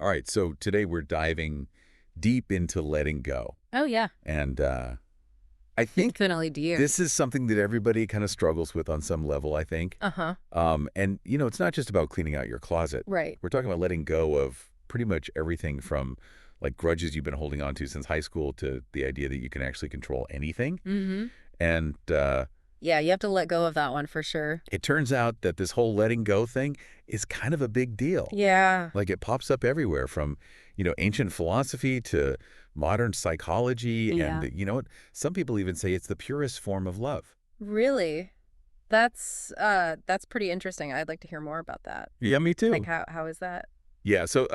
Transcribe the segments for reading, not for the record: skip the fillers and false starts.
All right, so today we're diving deep into letting go. Oh, yeah. And I think Definitely do you. this is something that everybody kind of struggles with on some level, I think. Uh-huh. And, it's not just about cleaning out your closet. Right. We're talking about letting go of pretty much everything from like grudges you've been holding on to since high school to the idea that you can actually control anything. Mm-hmm. And Yeah, you have to let go of that one for sure. it turns out that this whole letting go thing is kind of a big deal. Yeah. Like it pops up everywhere from, ancient philosophy to modern psychology. Yeah. And you know what? Some people even say it's the purest form of love. Really? That's pretty interesting. I'd like to hear more about that. Yeah, me too. Like how is that? Yeah. So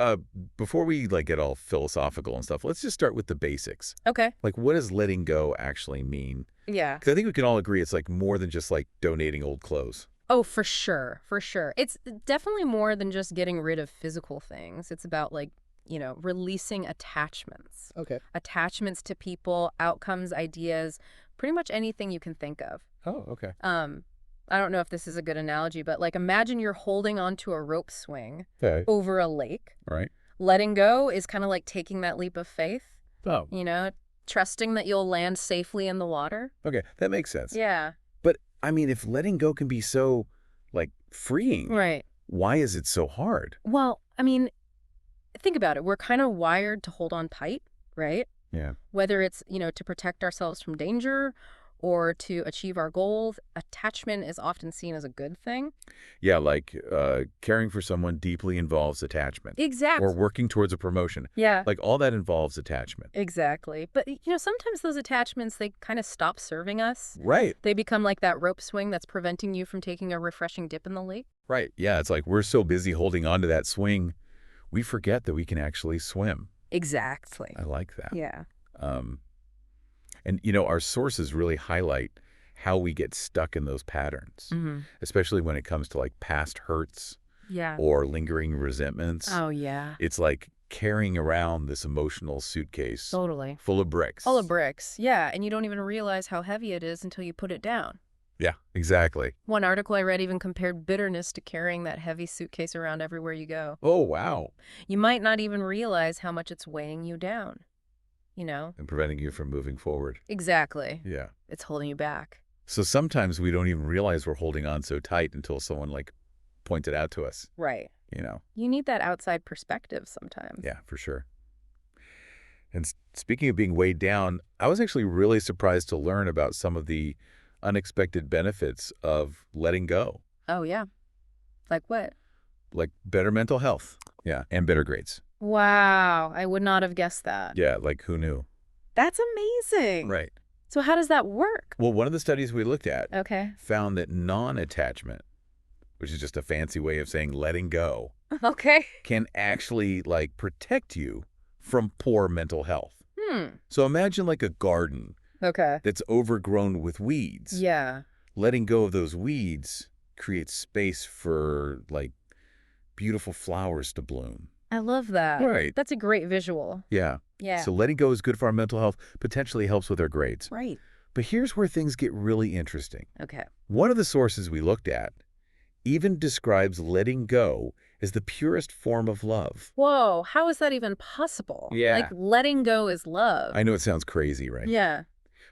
before we get all philosophical and stuff, let's just start with the basics. Okay. Like, what does letting go actually mean? Yeah. Because I think we can all agree it's like more than just like donating old clothes. Oh, for sure. For sure. It's definitely more than just getting rid of physical things. It's about releasing attachments. Okay. Attachments to people, outcomes, ideas, pretty much anything you can think of. Oh, okay. I don't know if this is a good analogy, but like imagine you're holding onto a rope swing Okay. over a lake. All right. Letting go is kind of like taking that leap of faith, Oh, trusting that you'll land safely in the water. okay. That makes sense. Yeah. But I mean, if letting go can be so freeing, Right. why is it so hard? Well, I mean, think about it. We're kind of wired to hold on tight, right? Yeah. Whether it's, to protect ourselves from danger or to achieve our goals, attachment is often seen as a good thing. Yeah, like caring for someone deeply involves attachment. Exactly. Or working towards a promotion. Yeah. Like all that involves attachment. Exactly. But, sometimes those attachments, they kind of stop serving us. Right. They become like that rope swing that's preventing you from taking a refreshing dip in the lake. Right. Yeah, it's like we're so busy holding on to that swing, we forget that we can actually swim. Exactly. I like that. Yeah. And, our sources really highlight how we get stuck in those patterns, Mm-hmm. especially when it comes to like past hurts Yeah. or lingering resentments. Oh, yeah. It's like carrying around this emotional suitcase Totally. full of bricks. Full of bricks. Yeah. And you don't even realize how heavy it is until you put it down. Yeah, exactly. One article I read even compared bitterness to carrying that heavy suitcase around everywhere you go. Oh, wow. You might not even realize how much it's weighing you down. And preventing you from moving forward. Exactly. Yeah. It's holding you back. So sometimes we don't even realize we're holding on so tight until someone points it out to us, Right. You need that outside perspective sometimes. Yeah, for sure. And speaking of being weighed down, I was actually really surprised to learn about some of the unexpected benefits of letting go. Oh, yeah. Like what? Like better mental health. Yeah, and better grades. Wow. I would not have guessed that. Yeah, like who knew? That's amazing. Right. So how does that work? Well, one of the studies we looked at Okay. found that non-attachment, which is just a fancy way of saying letting go, Okay. can actually protect you from poor mental health. Hmm. So imagine like a garden Okay. that's overgrown with weeds. Yeah. Letting go of those weeds creates space for beautiful flowers to bloom. I love that. Right. That's a great visual. Yeah. Yeah. So letting go is good for our mental health, potentially helps with our grades. Right. But here's where things get really interesting. Okay. One of the sources we looked at even describes letting go as the purest form of love. Whoa, how is that even possible? Yeah. Like letting go is love. I know it sounds crazy, right? Yeah.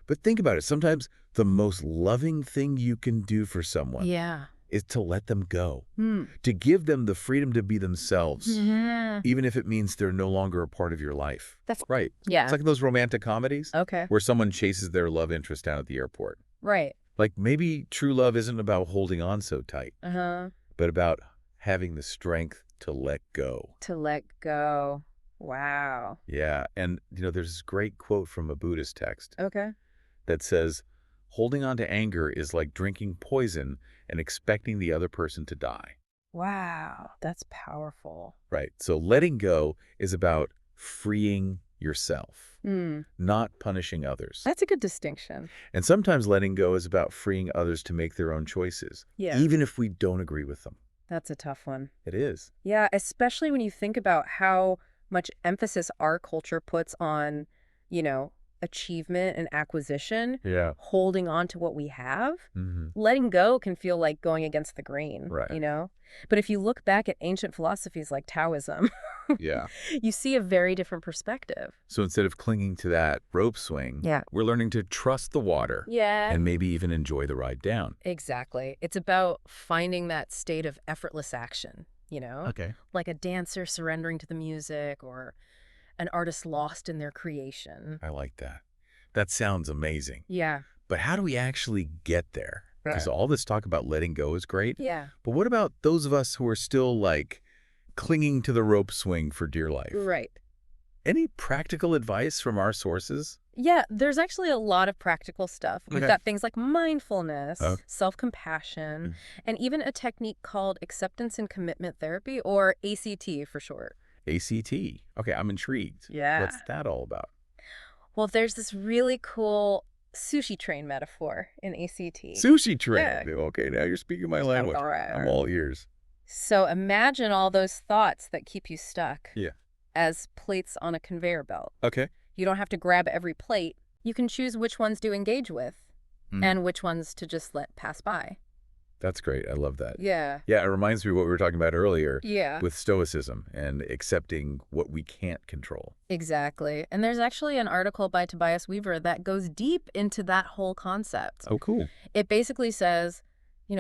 But think about it. Sometimes the most loving thing you can do for someone Yeah. is to let them go, Hmm. to give them the freedom to be themselves, Yeah. even if it means they're no longer a part of your life. That's Right. Yeah. It's like those romantic comedies Okay. where someone chases their love interest down at the airport. Right. Like maybe true love isn't about holding on so tight, Uh-huh. but about having the strength to let go. To let go. Wow. Yeah. And, there's this great quote from a Buddhist text Okay. that says, holding on to anger is like drinking poison and expecting the other person to die. Wow. That's powerful. Right. So letting go is about freeing yourself, Hmm. not punishing others. That's a good distinction. And sometimes letting go is about freeing others to make their own choices, Yeah. even if we don't agree with them. That's a tough one. It is. Yeah, especially when you think about how much emphasis our culture puts on, achievement and acquisition, Yeah. holding on to what we have. Mm-hmm. Letting go can feel like going against the grain, Right. But if you look back at ancient philosophies like Taoism Yeah. You see a very different perspective. So instead of clinging to that rope swing, Yeah. we're learning to trust the water Yeah. and maybe even enjoy the ride down. Exactly. It's about finding that state of effortless action, Okay. like a dancer surrendering to the music or an artist lost in their creation. I like that. That sounds amazing. Yeah. But how do we actually get there? Because Right. all this talk about letting go is great. Yeah. But what about those of us who are still like clinging to the rope swing for dear life? Right. Any practical advice from our sources? Yeah, there's actually a lot of practical stuff. We've Okay. got things like mindfulness, Oh. self-compassion, Mm. and even a technique called acceptance and commitment therapy, or ACT for short. ACT. Okay, I'm intrigued. Yeah. What's that all about? Well, there's this really cool sushi train metaphor in ACT. Sushi train. Yeah. Okay, now you're speaking my language. All right. I'm all ears. So imagine all those thoughts that keep you stuck Yeah. as plates on a conveyor belt. Okay. You don't have to grab every plate. You can choose which ones to engage with Mm. and which ones to just let pass by. That's great. I love that. Yeah. Yeah, it reminds me of what we were talking about earlier Yeah. with stoicism and accepting what we can't control. Exactly. And there's actually an article by Tobias Weaver that goes deep into that whole concept. Oh, cool. It basically says,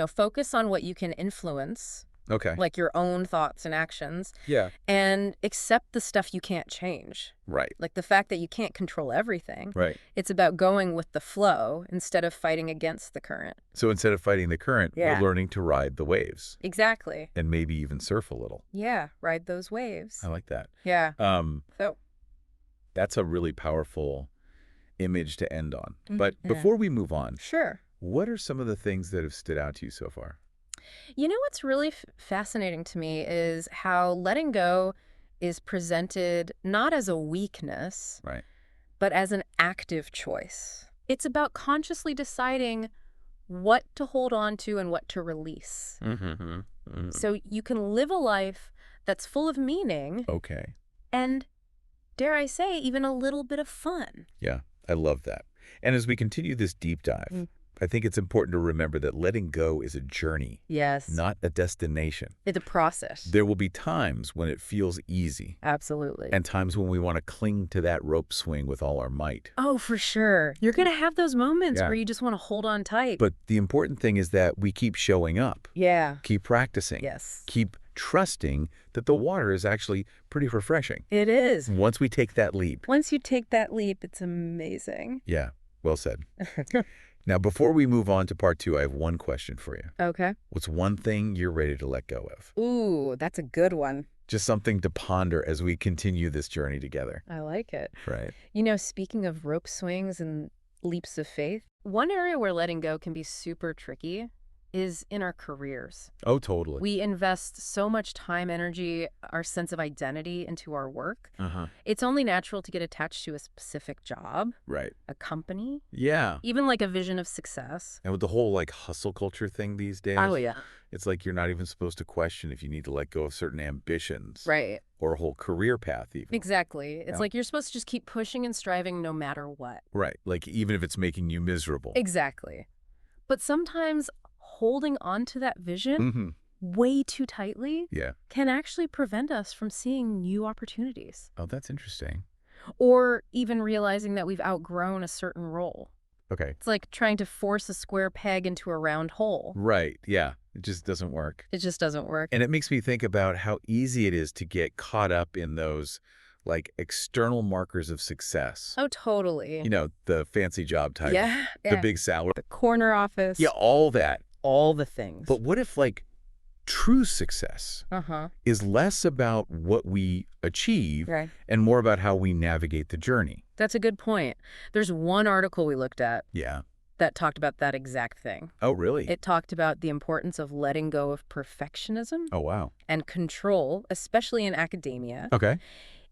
focus on what you can influence, Okay. like your own thoughts and actions, Yeah. and accept the stuff you can't change. Right. Like the fact that you can't control everything. Right. It's about going with the flow instead of fighting against the current. So instead of fighting the current, Yeah. we're learning to ride the waves Exactly. and maybe even surf a little. Yeah. Ride those waves. I like that. Yeah. So. That's a really powerful image to end on. But Yeah. before we move on, Sure. what are some of the things that have stood out to you so far? What's really fascinating to me is how letting go is presented not as a weakness, Right. but as an active choice. It's about consciously deciding what to hold on to and what to release. Mm-hmm. So you can live a life that's full of meaning Okay. and, dare I say, even a little bit of fun. Yeah, I love that. And as we continue this deep dive, Mm. I think it's important to remember that letting go is a journey, Yes. not a destination. It's a process. There will be times when it feels easy Absolutely. and times when we want to cling to that rope swing with all our might. Oh, for sure. You're going to have those moments Yeah. where you just want to hold on tight. But the important thing is that we keep showing up, Yeah. keep practicing, Yes. keep trusting that the water is actually pretty refreshing. It is. Once we take that leap. Once you take that leap, it's amazing. Yeah, well said. Now, before we move on to part 2, I have one question for you. Okay. What's one thing you're ready to let go of? Ooh, that's a good one. Just something to ponder as we continue this journey together. I like it. Right. Speaking of rope swings and leaps of faith, one area where letting go can be super tricky is in our careers. Oh, totally. We invest so much time, energy, our sense of identity into our work. Uh-huh. It's only natural to get attached to a specific job, Right. a company, Yeah. even like a vision of success. And with the whole like hustle culture thing these days, Yeah. it's like you're not even supposed to question if you need to let go of certain ambitions Right. or a whole career path even. Exactly. It's Yeah. like you're supposed to just keep pushing and striving no matter what. Right. Like even if it's making you miserable. Exactly. But sometimes holding on to that vision Mm-hmm. way too tightly Yeah. can actually prevent us from seeing new opportunities Oh, that's interesting. or even realizing that we've outgrown a certain role. Okay. It's like trying to force a square peg into a round hole. Right. Yeah. It just doesn't work. It just doesn't work. And it makes me think about how easy it is to get caught up in those like external markers of success. Oh, totally. The fancy job title, Yeah. the big salary. The corner office. Yeah, all that. All the things. But what if like true success Uh-huh. is less about what we achieve Right. and more about how we navigate the journey? That's a good point. There's one article we looked at Yeah. that talked about that exact thing. Oh, really? It talked about the importance of letting go of perfectionism Oh, wow. and control, especially in academia. Okay.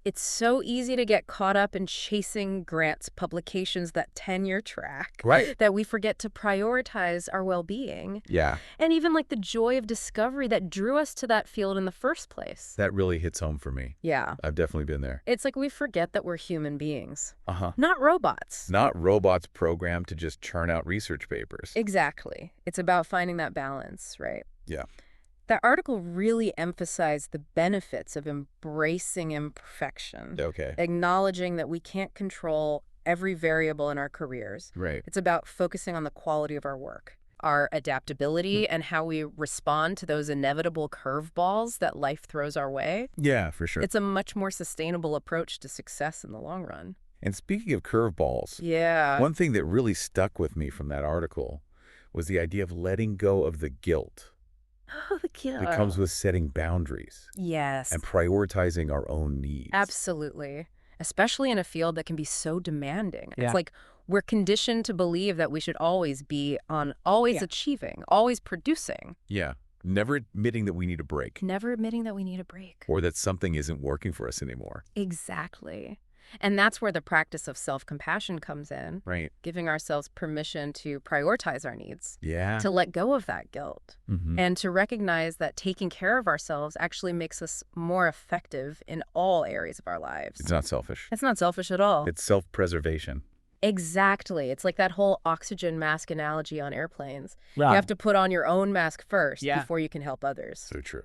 It's so easy to get caught up in chasing grants, publications, that tenure track, Right. that we forget to prioritize our well-being Yeah. and even like the joy of discovery that drew us to that field in the first place. That really hits home for me. Yeah. I've definitely been there. It's like we forget that we're human beings, Uh-huh. not robots. Not robots programmed to just churn out research papers. Exactly. It's about finding that balance, right? Yeah. That article really emphasized the benefits of embracing imperfection, Okay. acknowledging that we can't control every variable in our careers. Right. It's about focusing on the quality of our work, our adaptability, and how we respond to those inevitable curveballs that life throws our way. Yeah, for sure. It's a much more sustainable approach to success in the long run. And speaking of curveballs, Yeah. one thing that really stuck with me from that article was the idea of letting go of the guilt Oh, the kid. that comes with setting boundaries Yes. and prioritizing our own needs. Absolutely. Especially in a field that can be so demanding. Yeah. It's like we're conditioned to believe that we should always be on, always Yeah. achieving, always producing, Yeah. Never admitting that we need a break never admitting that we need a break. or that something isn't working for us anymore. Exactly. And that's where the practice of self-compassion comes in, Right. giving ourselves permission to prioritize our needs, Yeah. to let go of that guilt, Mhm. and to recognize that taking care of ourselves actually makes us more effective in all areas of our lives. It's not selfish. It's not selfish at all. It's self-preservation. Exactly. It's like that whole oxygen mask analogy on airplanes. Right. You have to put on your own mask first Yeah. before you can help others. So true.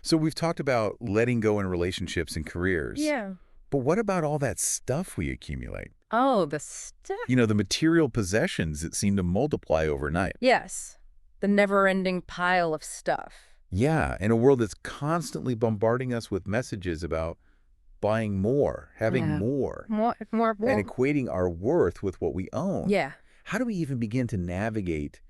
So we've talked about letting go in relationships and careers. Yeah. But what about all that stuff we accumulate? Oh, the stuff. You know, the material possessions that seem to multiply overnight. Yes. The never-ending pile of stuff. Yeah, in a world that's constantly bombarding us with messages about buying more, having Yeah. more, More. and equating our worth with what we own. Yeah. How do we even begin to navigate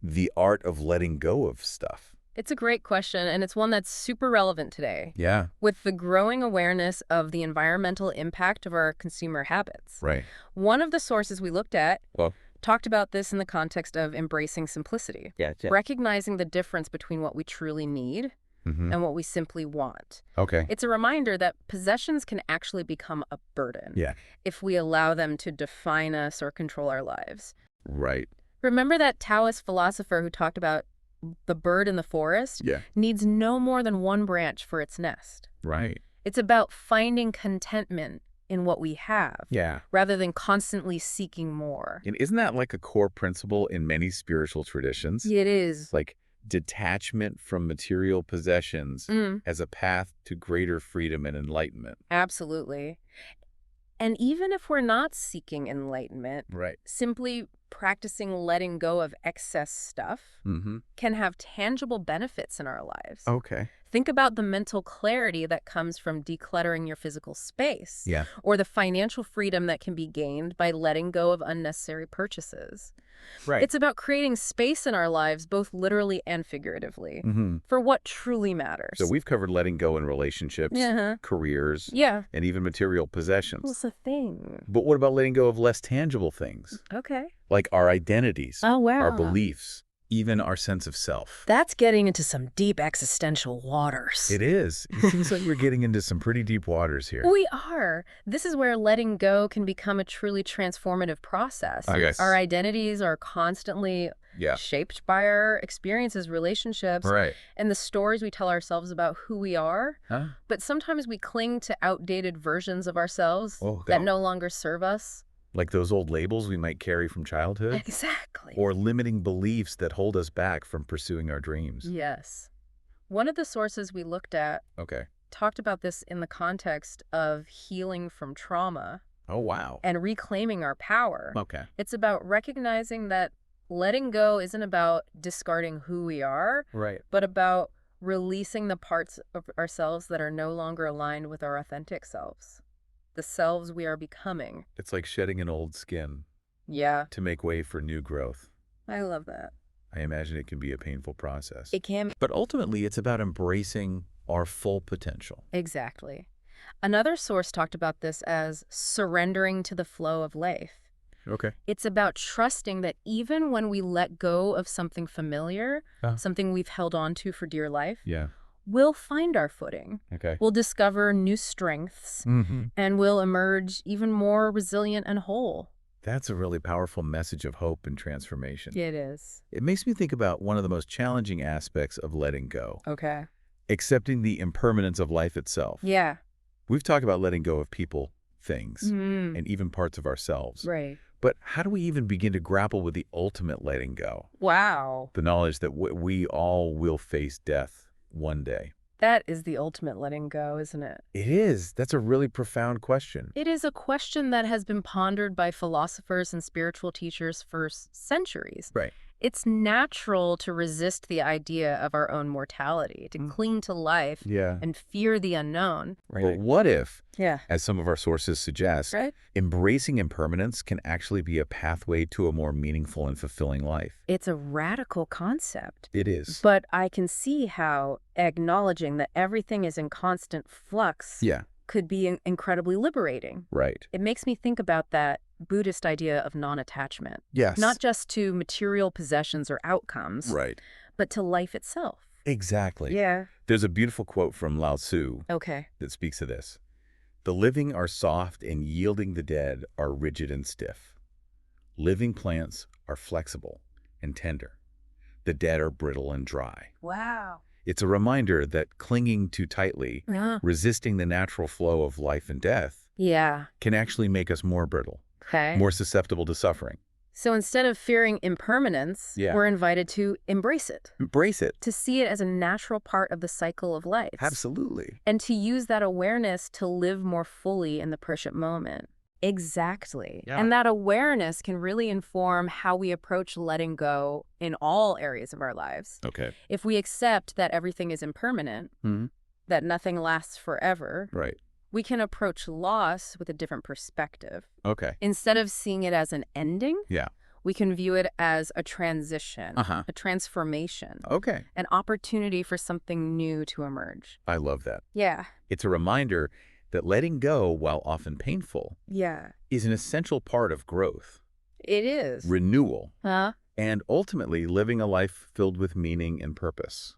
the art of letting go of stuff? It's a great question, and it's one that's super relevant today. Yeah, With the growing awareness of the environmental impact of our consumer habits. right. One of the sources we looked at Well, talked about this in the context of embracing simplicity, Yeah. recognizing the difference between what we truly need and what we simply want. okay. It's a reminder that possessions can actually become a burden Yeah, if we allow them to define us or control our lives. right. Remember that Taoist philosopher who talked about the bird in the forest Yeah, needs no more than one branch for its nest. right. It's about finding contentment in what we have Yeah. rather than constantly seeking more. And isn't that like a core principle in many spiritual traditions? It is. Like detachment from material possessions as a path to greater freedom and enlightenment. Absolutely. And even if we're not seeking enlightenment, Right. simply practicing letting go of excess stuff Mm-hmm. can have tangible benefits in our lives. Okay. Think about the mental clarity that comes from decluttering your physical space, Yeah. or the financial freedom that can be gained by letting go of unnecessary purchases. Right. It's about creating space in our lives, both literally and figuratively, Mm-hmm. for what truly matters. So we've covered letting go in relationships, Yeah. careers, Yeah. and even material possessions. What's the thing? But what about letting go of less tangible things? Okay. Like our identities, Oh, wow. our beliefs, even our sense of self. That's getting into some deep existential waters. It is. It seems like we're getting into some pretty deep waters here. We are. This is where letting go can become a truly transformative process. I guess. Our identities are constantly Yeah. shaped by our experiences, relationships, Right. and the stories we tell ourselves about who we are. Huh? But sometimes we cling to outdated versions of ourselves Oh, that God. no longer serve us. Like those old labels we might carry from childhood? Exactly. Or limiting beliefs that hold us back from pursuing our dreams. Yes. One of the sources we looked at Okay. talked about this in the context of healing from trauma Oh, wow. and reclaiming our power. Okay. It's about recognizing that letting go isn't about discarding who we are, Right. but about releasing the parts of ourselves that are no longer aligned with our authentic selves, the selves we are becoming. It's like shedding an old skin Yeah, to make way for new growth. I love that. I imagine it can be a painful process. It can. But ultimately, it's about embracing our full potential. Exactly. Another source talked about this as surrendering to the flow of life. Okay. It's about trusting that even when we let go of something familiar, something we've held on to for dear life, Yeah. we'll find our footing. Okay. We'll discover new strengths Mm-hmm. and we'll emerge even more resilient and whole. That's a really powerful message of hope and transformation. It is. It makes me think about one of the most challenging aspects of letting go, Okay. accepting the impermanence of life itself. Yeah. We've talked about letting go of people, things, Mm. and even parts of ourselves. Right. But how do we even begin to grapple with the ultimate letting go? Wow. The knowledge that we all will face death one day. That is the ultimate letting go, isn't it? It is. That's a really profound question. It is a question that has been pondered by philosophers and spiritual teachers for centuries. Right. It's natural to resist the idea of our own mortality, to cling to life Yeah. and fear the unknown. But what if, Yeah. as some of our sources suggest, Right? embracing impermanence can actually be a pathway to a more meaningful and fulfilling life? It's a radical concept. It is. But I can see how acknowledging that everything is in constant flux Yeah. could be incredibly liberating. Right. It makes me think about that Buddhist idea of non-attachment, Yes. not just to material possessions or outcomes, Right. but to life itself. Exactly. Yeah. There's a beautiful quote from Lao Tzu Okay. that speaks of this. The living are soft and yielding, the dead are rigid and stiff. Living plants are flexible and tender. The dead are brittle and dry. Wow. It's a reminder that clinging too tightly, Yeah. resisting the natural flow of life and death, Yeah. can actually make us more brittle, Okay. more susceptible to suffering. So instead of fearing impermanence, Yeah. we're invited to embrace it, Embrace it. to see it as a natural part of the cycle of life. Absolutely. And to use that awareness to live more fully in the present moment. Exactly. Yeah. And that awareness can really inform how we approach letting go in all areas of our lives. Okay. If we accept that everything is impermanent, that nothing lasts forever, Right. we can approach loss with a different perspective. Okay. Instead of seeing it as an ending, Yeah. we can view it as a transition, Uh-huh. a transformation, Okay. an opportunity for something new to emerge. I love that. Yeah. It's a reminder that letting go, while often painful, Yeah. is an essential part of growth, It is. renewal, Huh? and ultimately living a life filled with meaning and purpose.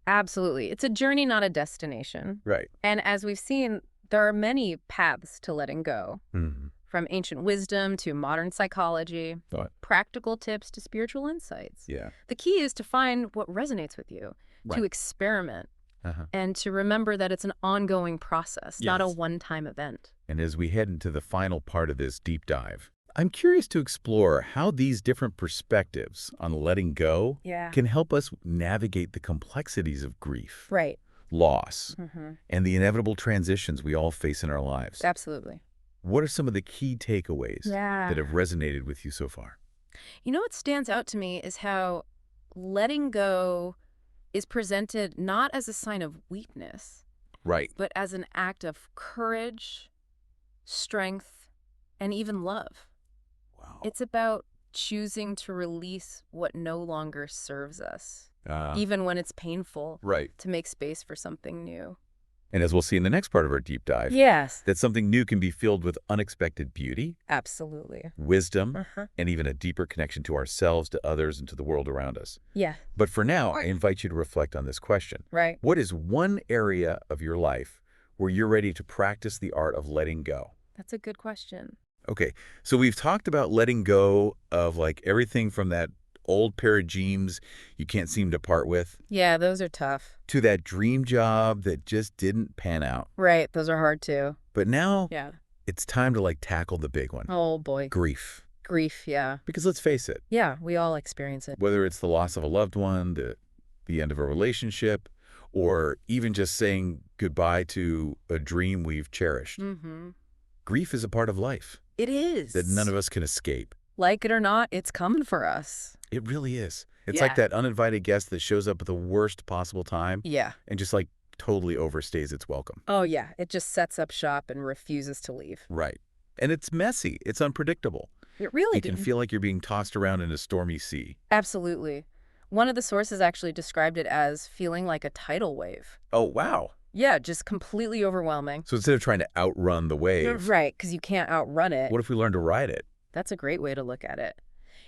Absolutely. It's a journey, not a destination. Right. And as we've seen, there are many paths to letting go, Mm-hmm. from ancient wisdom to modern psychology, Right. practical tips to spiritual insights. Yeah. The key is to find what resonates with you, to Right. experiment, Uh-huh. and to remember that it's an ongoing process, not a Yes. one-time event. And as we head into the final part of this deep dive, I'm curious to explore how these different perspectives on letting go Yeah. can help us navigate the complexities of grief, Right. loss, Mm-hmm. and the inevitable transitions we all face in our lives. Absolutely. What are some of the key takeaways Yeah. that have resonated with you so far? You know what stands out to me is how letting go is presented not as a sign of weakness, Right. but as an act of courage, strength, and even love. Wow. It's about choosing to release what no longer serves us, Uh, even when it's painful, right. to make space for something new. And as we'll see in the next part of our deep dive, Yes. that something new can be filled with unexpected beauty, Absolutely. wisdom, Uh-huh. and even a deeper connection to ourselves, to others, and to the world around us. Yeah. But for now, I invite you to reflect on this question. Right. What is one area of your life where you're ready to practice the art of letting go? That's a good question. Okay, so we've talked about letting go of like everything from that old pair of jeans you can't seem to part with, Yeah, those are tough. to that dream job that just didn't pan out. Right. Those are hard too. But now Yeah. it's time to like tackle the big one, Oh, boy. grief. Grief. Yeah. Because let's face it, Yeah. We all experience it. whether it's the loss of a loved one, the end of a relationship, or even just saying goodbye to a dream we've cherished, Mm-hmm. grief is a part of life It is. that none of us can escape. Like it or not, it's coming for us. It really is. It's Yeah. like that uninvited guest that shows up at the worst possible time Yeah. and just like totally overstays its welcome. Oh, yeah. It just sets up shop and refuses to leave. Right. And it's messy. It's unpredictable. It really You can feel like you're being tossed around in a stormy sea. Absolutely. One of the sources actually described it as feeling like a tidal wave. Oh, wow. Yeah, just completely overwhelming. So instead of trying to outrun the wave, Right, because you can't outrun it. what if we learn to ride it? That's a great way to look at it.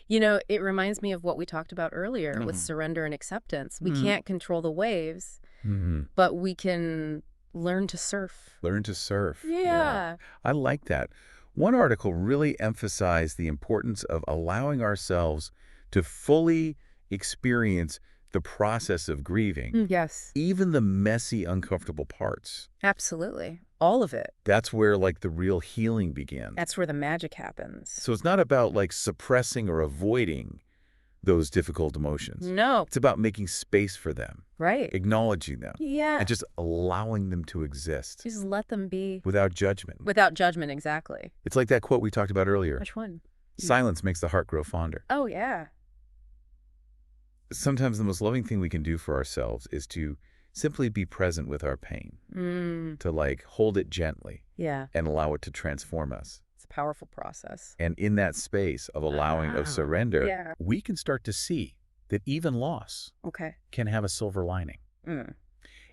You know, it reminds me of what we talked about earlier with Mhm. surrender and acceptance. We Mhm. can't control the waves, Mm-hmm. but we can learn to surf. Learn to surf. Yeah. I like that. One article really emphasized the importance of allowing ourselves to fully experience the process of grieving, Yes, even the messy, uncomfortable parts. absolutely. All of it. That's where like the real healing begins. That's where the magic happens. So it's not about like suppressing or avoiding those difficult emotions. No. It's about making space for them, Right. acknowledging them, Yeah. and just allowing them to exist Just let them be. without judgment. Without judgment, exactly. It's like that quote we talked about earlier. Which one? Silence makes the heart grow fonder. Oh, yeah. Sometimes the most loving thing we can do for ourselves is to simply be present with our pain, to like hold it gently Yeah. and allow it to transform us. It's a powerful process. And in that space of allowing, of surrender, Yeah. we can start to see that even loss Okay. can have a silver lining. Mm.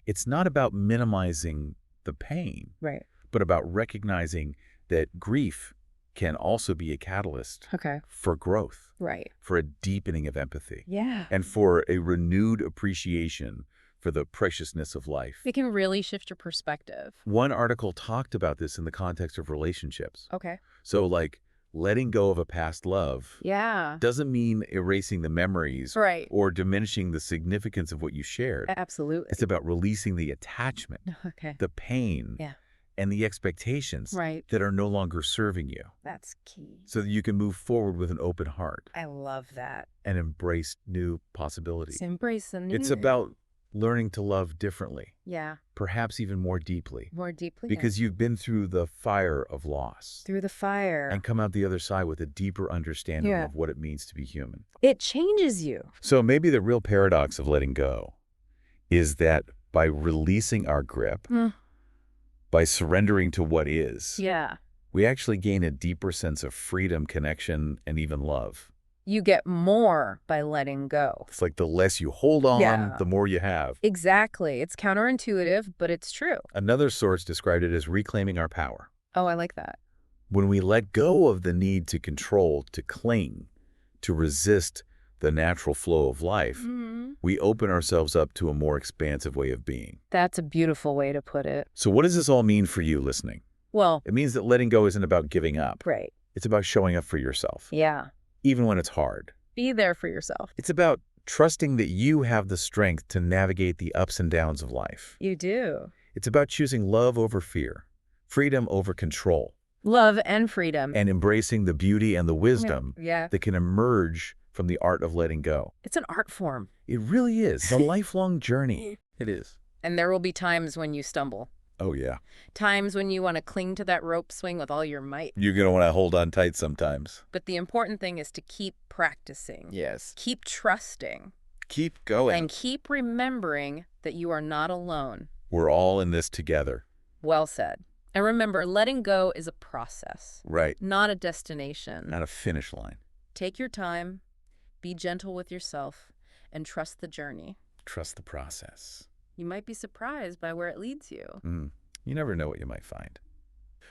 It's not about minimizing the pain, Right. but about recognizing that grief can also be a catalyst Okay. for growth, Right. for a deepening of empathy, Yeah. and for a renewed appreciation for the preciousness of life. It can really shift your perspective. One article talked about this in the context of relationships. Okay. So like letting go of a past love Yeah. doesn't mean erasing the memories Right. or diminishing the significance of what you shared. Absolutely. It's about releasing the attachment, Okay. the pain, Yeah. and the expectations Right. that are no longer serving you, That's key. so that you can move forward with an open heart I love that. and embrace new possibilities. It's embrace the new. It's about learning to love differently, Yeah. perhaps even more deeply, More deeply. because you've been through the fire of loss through the fire. and come out the other side with a deeper understanding Yeah. of what it means to be human. It changes you. So maybe the real paradox of letting go is that by releasing our grip, by surrendering to what is, Yeah. we actually gain a deeper sense of freedom, connection, and even love. You get more by letting go. It's like the less you hold on, Yeah. the more you have. Exactly. It's counterintuitive, but it's true. Another source described it as reclaiming our power. Oh, I like that. When we let go of the need to control, to cling, to resist the natural flow of life, we open ourselves up to a more expansive way of being. That's a beautiful way to put it. So what does this all mean for you listening? Well, It means that letting go isn't about giving up. right. It's about showing up for yourself, Yeah. even when it's hard. Be there for yourself. It's about trusting that you have the strength to navigate the ups and downs of life. You do. It's about choosing love over fear, freedom over control, Love and freedom. and embracing the beauty and the wisdom Yeah. that can emerge from the art of letting go. It's an art form. It really is. It's a lifelong journey. It is. And there will be times when you stumble. Oh, yeah. Times when you want to cling to that rope swing with all your might. You're going to want to hold on tight sometimes. But the important thing is to keep practicing. Yes. Keep trusting. Keep going. And keep remembering that you are not alone. We're all in this together. Well said. And remember, letting go is a process, Right. not a destination. Not a finish line. Take your time, be gentle with yourself, and trust the journey. Trust the process. You might be surprised by where it leads you. You never know what you might find.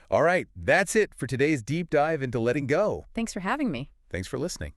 All right, that's it for today's deep dive into letting go. Thanks for having me. Thanks for listening.